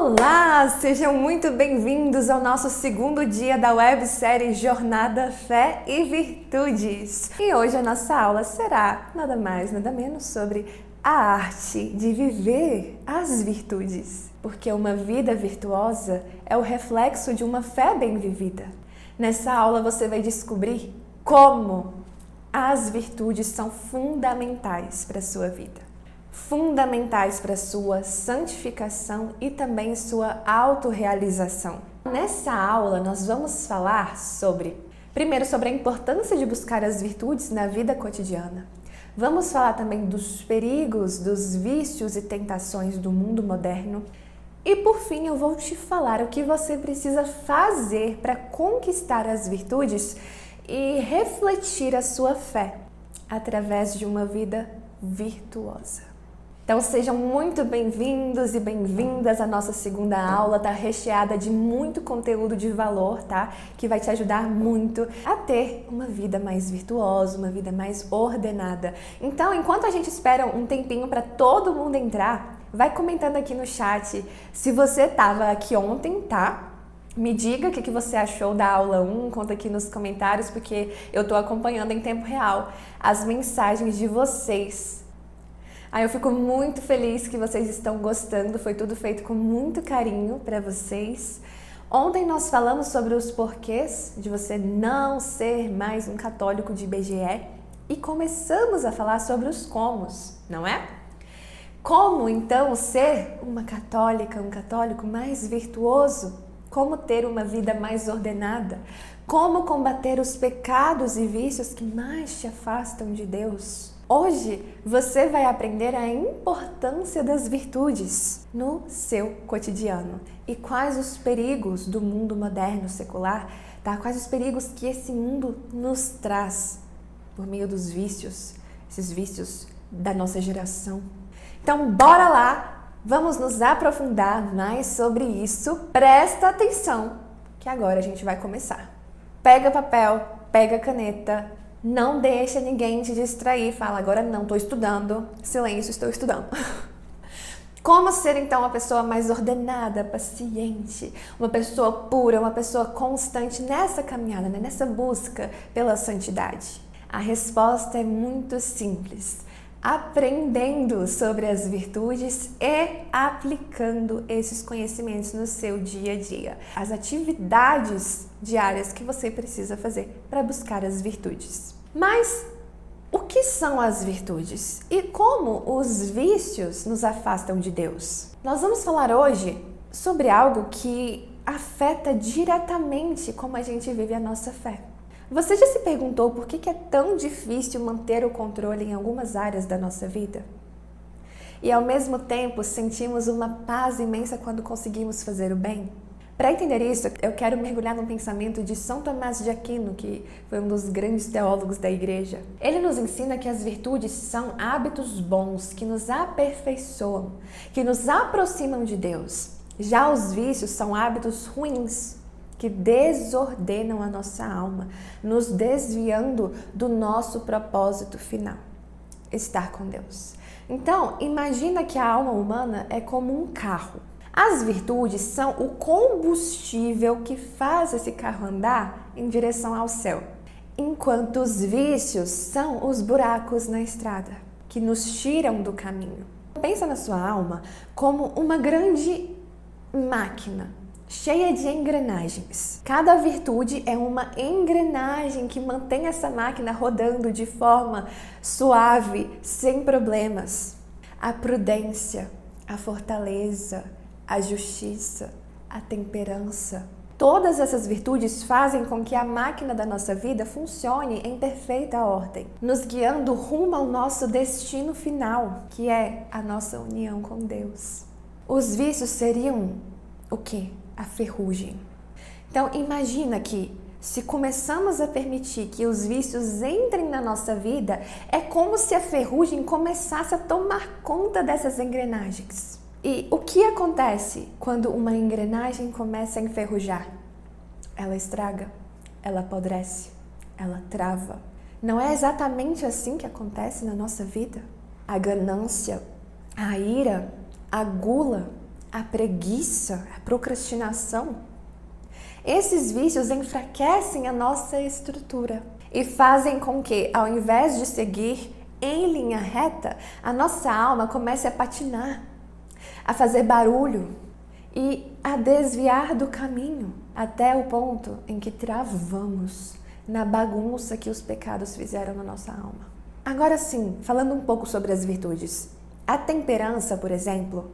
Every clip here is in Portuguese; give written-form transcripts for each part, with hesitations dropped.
Olá, sejam muito bem-vindos ao nosso segundo dia da websérie Jornada Fé e Virtudes. E hoje a nossa aula será nada mais, nada menos sobre a arte de viver as virtudes. Porque uma vida virtuosa é o reflexo de uma fé bem vivida. Nessa aula você vai descobrir como as virtudes são fundamentais para a sua vida. Fundamentais para sua santificação e também sua autorrealização. Nessa aula nós vamos falar primeiro sobre a importância de buscar as virtudes na vida cotidiana. Vamos falar também dos perigos, dos vícios e tentações do mundo moderno. E por fim eu vou te falar o que você precisa fazer para conquistar as virtudes e refletir a sua fé através de uma vida virtuosa. Então sejam muito bem-vindos e bem-vindas à nossa segunda aula, tá recheada de muito conteúdo de valor, tá? Que vai te ajudar muito a ter uma vida mais virtuosa, uma vida mais ordenada. Então, enquanto a gente espera um tempinho para todo mundo entrar, vai comentando aqui no chat se você estava aqui ontem, tá? Me diga o que você achou da aula 1, conta aqui nos comentários, porque eu estou acompanhando em tempo real as mensagens de vocês. Eu fico muito feliz que vocês estão gostando, foi tudo feito com muito carinho para vocês. Ontem nós falamos sobre os porquês de você não ser mais um católico de IBGE e começamos a falar sobre os comos, não é? Como então ser uma católica, um católico mais virtuoso? Como ter uma vida mais ordenada? Como combater os pecados e vícios que mais te afastam de Deus? Hoje você vai aprender a importância das virtudes no seu cotidiano e quais os perigos do mundo moderno secular, tá? Quais os perigos que esse mundo nos traz por meio dos vícios, esses vícios da nossa geração. Então bora lá, vamos nos aprofundar mais sobre isso. Presta atenção que agora a gente vai começar. Pega papel, pega caneta. Não deixa ninguém te distrair. Fala, agora não, estou estudando. Silêncio, estou estudando. Como ser então uma pessoa mais ordenada, paciente, uma pessoa pura, uma pessoa constante nessa caminhada, né? Nessa busca pela santidade? A resposta é muito simples. Aprendendo sobre as virtudes e aplicando esses conhecimentos no seu dia a dia. As atividades diárias que você precisa fazer para buscar as virtudes. Mas o que são as virtudes? E como os vícios nos afastam de Deus? Nós vamos falar hoje sobre algo que afeta diretamente como a gente vive a nossa fé. Você já se perguntou por que é tão difícil manter o controle em algumas áreas da nossa vida? E ao mesmo tempo sentimos uma paz imensa quando conseguimos fazer o bem? Para entender isso, eu quero mergulhar no pensamento de São Tomás de Aquino, que foi um dos grandes teólogos da igreja. Ele nos ensina que as virtudes são hábitos bons, que nos aperfeiçoam, que nos aproximam de Deus. Já os vícios são hábitos ruins, que desordenam a nossa alma, nos desviando do nosso propósito final, estar com Deus. Então, imagina que a alma humana é como um carro. As virtudes são o combustível que faz esse carro andar em direção ao céu, enquanto os vícios são os buracos na estrada, que nos tiram do caminho. Pensa na sua alma como uma grande máquina, cheia de engrenagens. Cada virtude é uma engrenagem que mantém essa máquina rodando de forma suave, sem problemas. A prudência, a fortaleza, a justiça, a temperança. Todas essas virtudes fazem com que a máquina da nossa vida funcione em perfeita ordem, nos guiando rumo ao nosso destino final, que é a nossa união com Deus. Os vícios seriam o quê? A ferrugem. Então imagina que se começamos a permitir que os vícios entrem na nossa vida, é como se a ferrugem começasse a tomar conta dessas engrenagens. E o que acontece quando uma engrenagem começa a enferrujar? Ela estraga, ela apodrece, ela trava. Não é exatamente assim que acontece na nossa vida? A ganância, a ira, a gula, a preguiça, a procrastinação. Esses vícios enfraquecem a nossa estrutura e fazem com que, ao invés de seguir em linha reta, a nossa alma comece a patinar, a fazer barulho e a desviar do caminho, até o ponto em que travamos na bagunça que os pecados fizeram na nossa alma. Agora sim, falando um pouco sobre as virtudes. A temperança, por exemplo,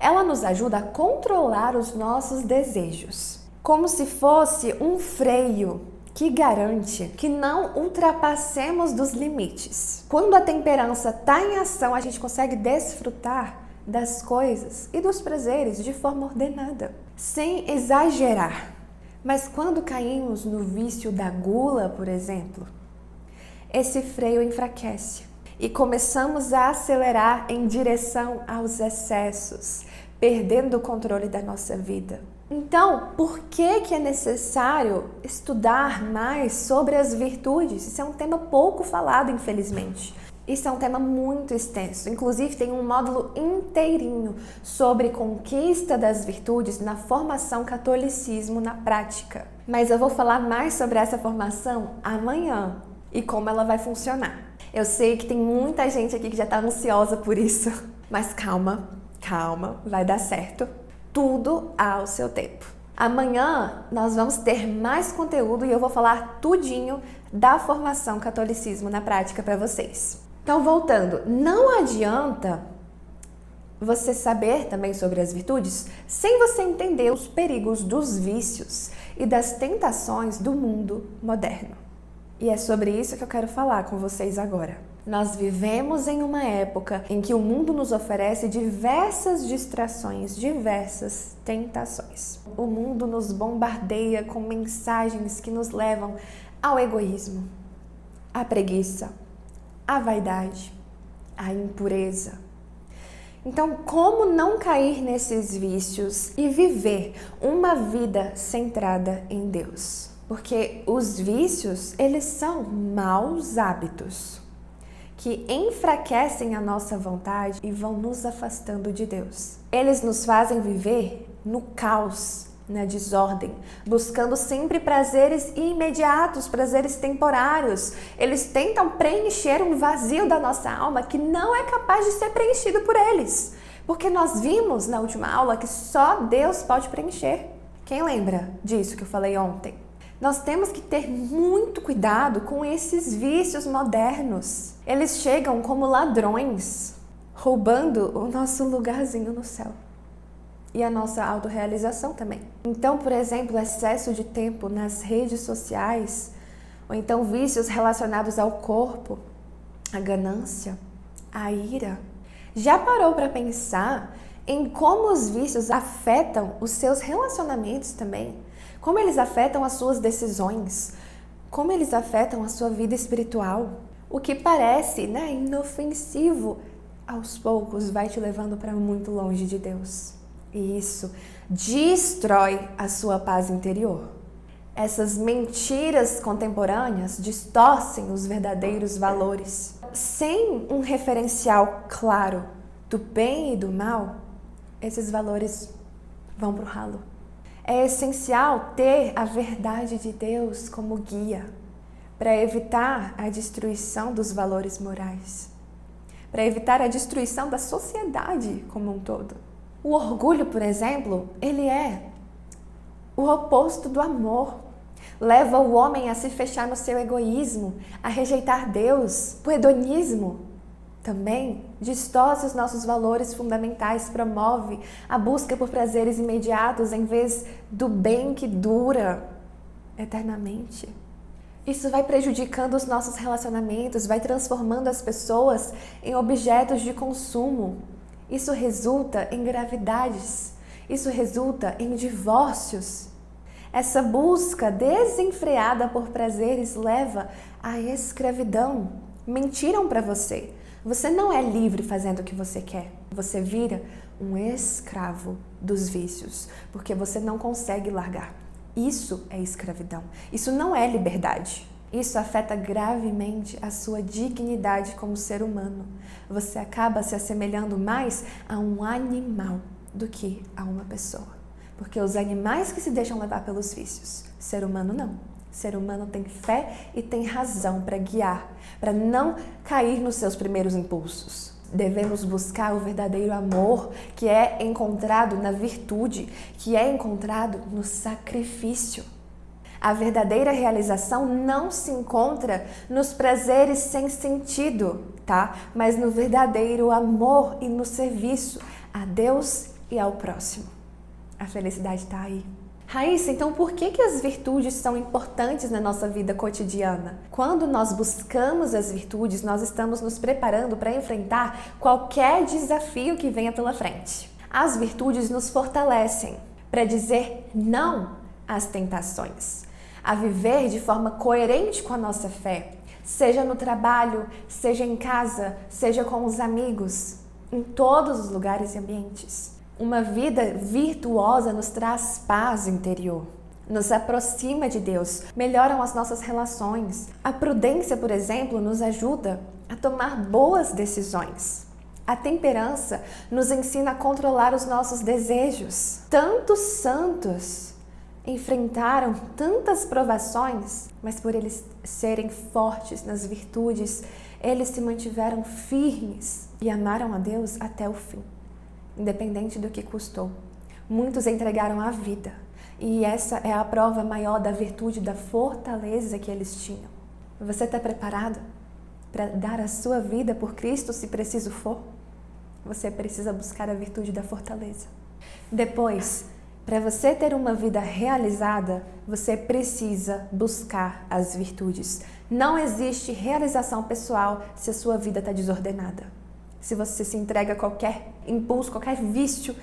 ela nos ajuda a controlar os nossos desejos, como se fosse um freio que garante que não ultrapassemos dos limites. Quando a temperança está em ação, a gente consegue desfrutar das coisas e dos prazeres de forma ordenada, sem exagerar. Mas quando caímos no vício da gula, por exemplo, esse freio enfraquece e começamos a acelerar em direção aos excessos, perdendo o controle da nossa vida. Então, por que é necessário estudar mais sobre as virtudes? Isso é um tema pouco falado, infelizmente. Isso é um tema muito extenso. Inclusive, tem um módulo inteirinho sobre conquista das virtudes na formação catolicismo na prática. Mas eu vou falar mais sobre essa formação amanhã e como ela vai funcionar. Eu sei que tem muita gente aqui que já está ansiosa por isso, mas calma, vai dar certo. Tudo ao seu tempo. Amanhã nós vamos ter mais conteúdo e eu vou falar tudinho da formação catolicismo na prática para vocês. Então, voltando, não adianta você saber também sobre as virtudes sem você entender os perigos dos vícios e das tentações do mundo moderno. E é sobre isso que eu quero falar com vocês agora. Nós vivemos em uma época em que o mundo nos oferece diversas distrações, diversas tentações. O mundo nos bombardeia com mensagens que nos levam ao egoísmo, à preguiça, à vaidade, à impureza. Então, como não cair nesses vícios e viver uma vida centrada em Deus? Porque os vícios, eles são maus hábitos que enfraquecem a nossa vontade e vão nos afastando de Deus. Eles nos fazem viver no caos, na desordem, buscando sempre prazeres imediatos, prazeres temporários. Eles tentam preencher um vazio da nossa alma que não é capaz de ser preenchido por eles. Porque nós vimos na última aula que só Deus pode preencher. Quem lembra disso que eu falei ontem? Nós temos que ter muito cuidado com esses vícios modernos. Eles chegam como ladrões, roubando o nosso lugarzinho no céu. E a nossa autorrealização também. Então, por exemplo, excesso de tempo nas redes sociais, ou então vícios relacionados ao corpo, a ganância, a ira. Já parou para pensar em como os vícios afetam os seus relacionamentos também? Como eles afetam as suas decisões? Como eles afetam a sua vida espiritual? O que parece, inofensivo, aos poucos vai te levando para muito longe de Deus. E isso destrói a sua paz interior. Essas mentiras contemporâneas distorcem os verdadeiros valores. Sem um referencial claro do bem e do mal, esses valores vão para o ralo. É essencial ter a verdade de Deus como guia para evitar a destruição dos valores morais, para evitar a destruição da sociedade como um todo. O orgulho, por exemplo, ele é o oposto do amor. Leva o homem a se fechar no seu egoísmo, a rejeitar Deus. O hedonismo também distorce os nossos valores fundamentais, promove a busca por prazeres imediatos em vez do bem que dura eternamente. Isso vai prejudicando os nossos relacionamentos, vai transformando as pessoas em objetos de consumo. Isso resulta em gravidades, isso resulta em divórcios. Essa busca desenfreada por prazeres leva à escravidão. Mentiram para você. Você não é livre fazendo o que você quer. Você vira um escravo dos vícios, porque você não consegue largar. Isso é escravidão. Isso não é liberdade. Isso afeta gravemente a sua dignidade como ser humano. Você acaba se assemelhando mais a um animal do que a uma pessoa. Porque os animais que se deixam levar pelos vícios, ser humano não. Ser humano tem fé e tem razão para guiar, para não cair nos seus primeiros impulsos. Devemos buscar o verdadeiro amor que é encontrado na virtude, que é encontrado no sacrifício. A verdadeira realização não se encontra nos prazeres sem sentido, tá? Mas no verdadeiro amor e no serviço a Deus e ao próximo. A felicidade está aí. Raíssa, então por que as virtudes são importantes na nossa vida cotidiana? Quando nós buscamos as virtudes, nós estamos nos preparando para enfrentar qualquer desafio que venha pela frente. As virtudes nos fortalecem para dizer não às tentações, a viver de forma coerente com a nossa fé, seja no trabalho, seja em casa, seja com os amigos, em todos os lugares e ambientes. Uma vida virtuosa nos traz paz interior, nos aproxima de Deus, melhoram as nossas relações. A prudência, por exemplo, nos ajuda a tomar boas decisões. A temperança nos ensina a controlar os nossos desejos. Tantos santos enfrentaram tantas provações, mas por eles serem fortes nas virtudes, eles se mantiveram firmes e amaram a Deus até o fim. Independente do que custou. Muitos entregaram a vida, e essa é a prova maior da virtude, da fortaleza que eles tinham. Você está preparado para dar a sua vida por Cristo, se preciso for? Você precisa buscar a virtude da fortaleza. Depois, para você ter uma vida realizada, você precisa buscar as virtudes. Não existe realização pessoal se a sua vida está desordenada. Se você se entrega a qualquer impulso, qualquer vício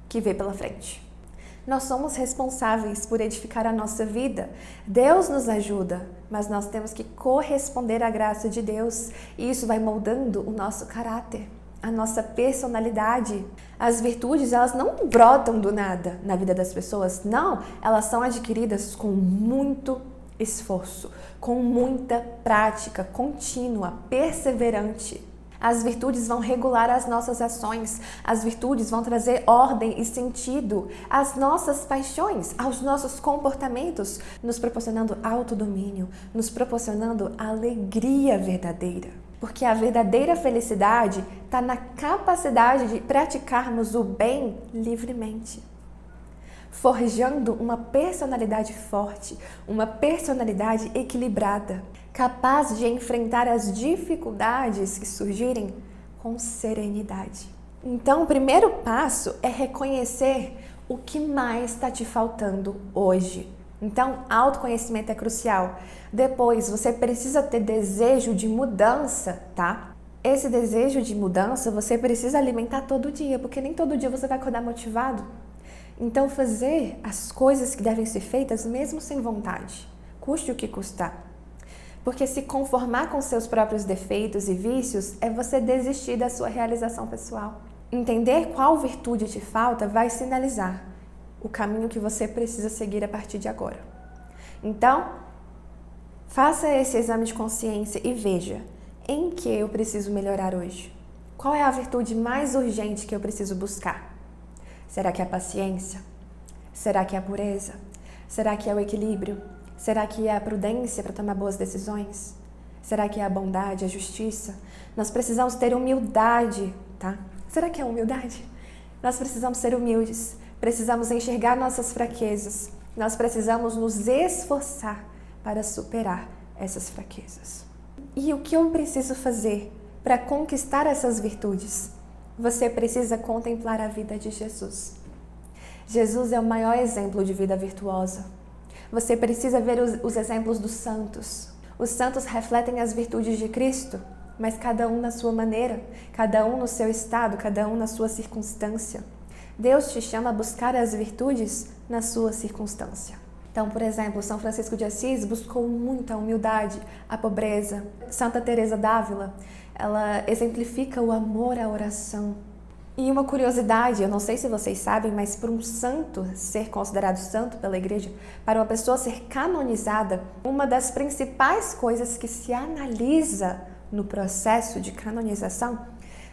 que vê pela frente. Nós somos responsáveis por edificar a nossa vida. Deus nos ajuda, mas nós temos que corresponder à graça de Deus. E isso vai moldando o nosso caráter, a nossa personalidade. As virtudes, elas não brotam do nada na vida das pessoas. Não, elas são adquiridas com muito esforço, com muita prática contínua, perseverante. As virtudes vão regular as nossas ações, as virtudes vão trazer ordem e sentido às nossas paixões, aos nossos comportamentos, nos proporcionando autodomínio, nos proporcionando alegria verdadeira. Porque a verdadeira felicidade está na capacidade de praticarmos o bem livremente, forjando uma personalidade forte, uma personalidade equilibrada, capaz de enfrentar as dificuldades que surgirem com serenidade. Então, o primeiro passo é reconhecer o que mais está te faltando hoje. Então, autoconhecimento é crucial. Depois, você precisa ter desejo de mudança, tá? Esse desejo de mudança você precisa alimentar todo dia, porque nem todo dia você vai acordar motivado. Então, fazer as coisas que devem ser feitas mesmo sem vontade, custe o que custar. Porque se conformar com seus próprios defeitos e vícios é você desistir da sua realização pessoal. Entender qual virtude te falta vai sinalizar o caminho que você precisa seguir a partir de agora. Então, faça esse exame de consciência e veja em que eu preciso melhorar hoje. Qual é a virtude mais urgente que eu preciso buscar? Será que é a paciência? Será que é a pureza? Será que é o equilíbrio? Será que é a prudência para tomar boas decisões? Será que é a bondade, a justiça? Nós precisamos ter humildade, tá? Será que é humildade? Nós precisamos ser humildes, precisamos enxergar nossas fraquezas, nós precisamos nos esforçar para superar essas fraquezas. E o que eu preciso fazer para conquistar essas virtudes? Você precisa contemplar a vida de Jesus. Jesus é o maior exemplo de vida virtuosa. Você precisa ver os exemplos dos santos. Os santos refletem as virtudes de Cristo, mas cada um na sua maneira, cada um no seu estado, cada um na sua circunstância. Deus te chama a buscar as virtudes na sua circunstância. Então, por exemplo, São Francisco de Assis buscou muita humildade, a pobreza. Santa Teresa d'Ávila, ela exemplifica o amor à oração. E uma curiosidade, eu não sei se vocês sabem, mas para um santo ser considerado santo pela igreja, para uma pessoa ser canonizada, uma das principais coisas que se analisa no processo de canonização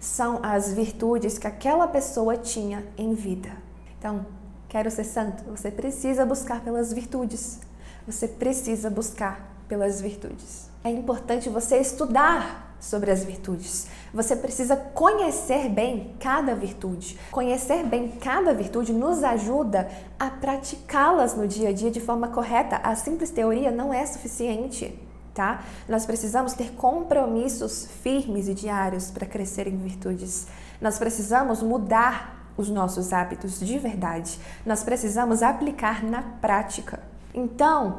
são as virtudes que aquela pessoa tinha em vida. Então, quero ser santo, você precisa buscar pelas virtudes. Você precisa buscar pelas virtudes. É importante você estudar sobre as virtudes. Você precisa conhecer bem cada virtude. Conhecer bem cada virtude nos ajuda a praticá-las no dia a dia de forma correta. A simples teoria não é suficiente, tá? Nós precisamos ter compromissos firmes e diários para crescer em virtudes. Nós precisamos mudar os nossos hábitos de verdade. Nós precisamos aplicar na prática. Então,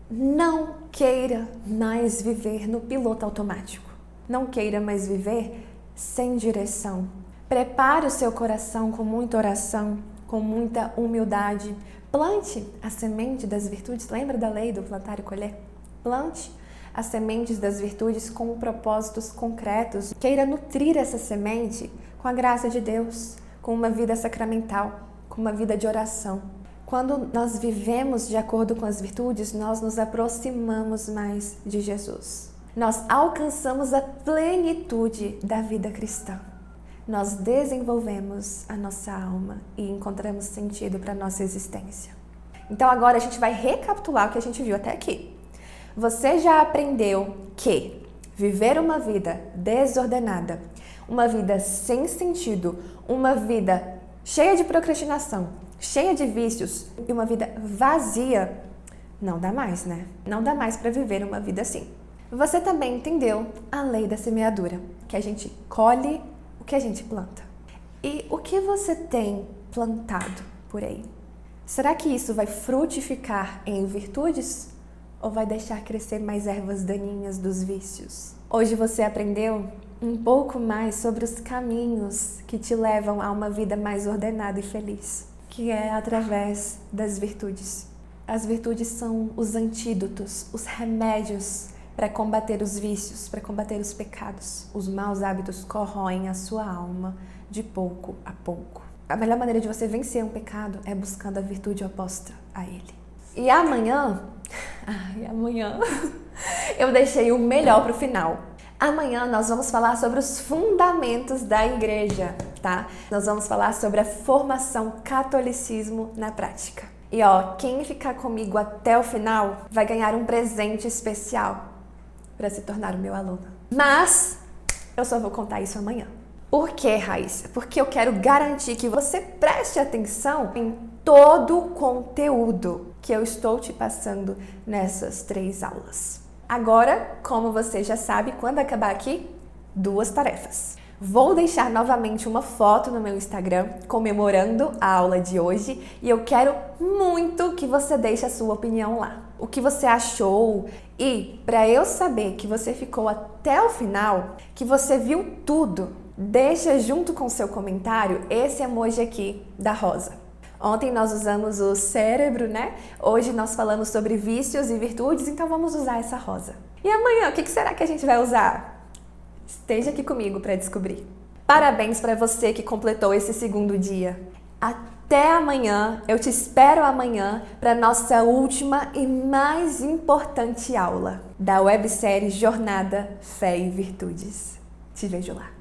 não queira mais viver no piloto automático. Não queira mais viver sem direção. Prepare o seu coração com muita oração, com muita humildade. Plante a semente das virtudes. Lembra da lei do plantar e colher? Plante as sementes das virtudes com propósitos concretos. Queira nutrir essa semente com a graça de Deus, com uma vida sacramental, com uma vida de oração. Quando nós vivemos de acordo com as virtudes, nós nos aproximamos mais de Jesus. Nós alcançamos a plenitude da vida cristã. Nós desenvolvemos a nossa alma e encontramos sentido para a nossa existência. Então agora a gente vai recapitular o que a gente viu até aqui. Você já aprendeu que viver uma vida desordenada, uma vida sem sentido, uma vida cheia de procrastinação, cheia de vícios e uma vida vazia, não dá mais, né? Não dá mais para viver uma vida assim. Você também entendeu a lei da semeadura, que a gente colhe o que a gente planta. E o que você tem plantado por aí? Será que isso vai frutificar em virtudes ou vai deixar crescer mais ervas daninhas dos vícios? Hoje você aprendeu um pouco mais sobre os caminhos que te levam a uma vida mais ordenada e feliz, que é através das virtudes. As virtudes são os antídotos, os remédios para combater os vícios, para combater os pecados. Os maus hábitos corroem a sua alma de pouco a pouco. A melhor maneira de você vencer um pecado é buscando a virtude oposta a ele. E amanhã, eu deixei o melhor para o final. Amanhã nós vamos falar sobre os fundamentos da igreja, tá? Nós vamos falar sobre a formação catolicismo na prática. E quem ficar comigo até o final vai ganhar um presente especial para se tornar o meu aluno. Mas eu só vou contar isso amanhã. Por quê, Raíssa? Porque eu quero garantir que você preste atenção em todo o conteúdo que eu estou te passando nessas 3 aulas. Agora, como você já sabe, quando acabar aqui, 2 tarefas. Vou deixar novamente uma foto no meu Instagram comemorando a aula de hoje e eu quero muito que você deixe a sua opinião lá. O que você achou e para eu saber que você ficou até o final, que você viu tudo, deixa junto com o seu comentário esse emoji aqui da rosa. Ontem nós usamos o cérebro, né? Hoje nós falamos sobre vícios e virtudes, então vamos usar essa rosa. E amanhã, o que será que a gente vai usar? Esteja aqui comigo para descobrir. Parabéns para você que completou esse 2º dia. Até amanhã, eu te espero amanhã para nossa última e mais importante aula da websérie Jornada, Fé e Virtudes. Te vejo lá.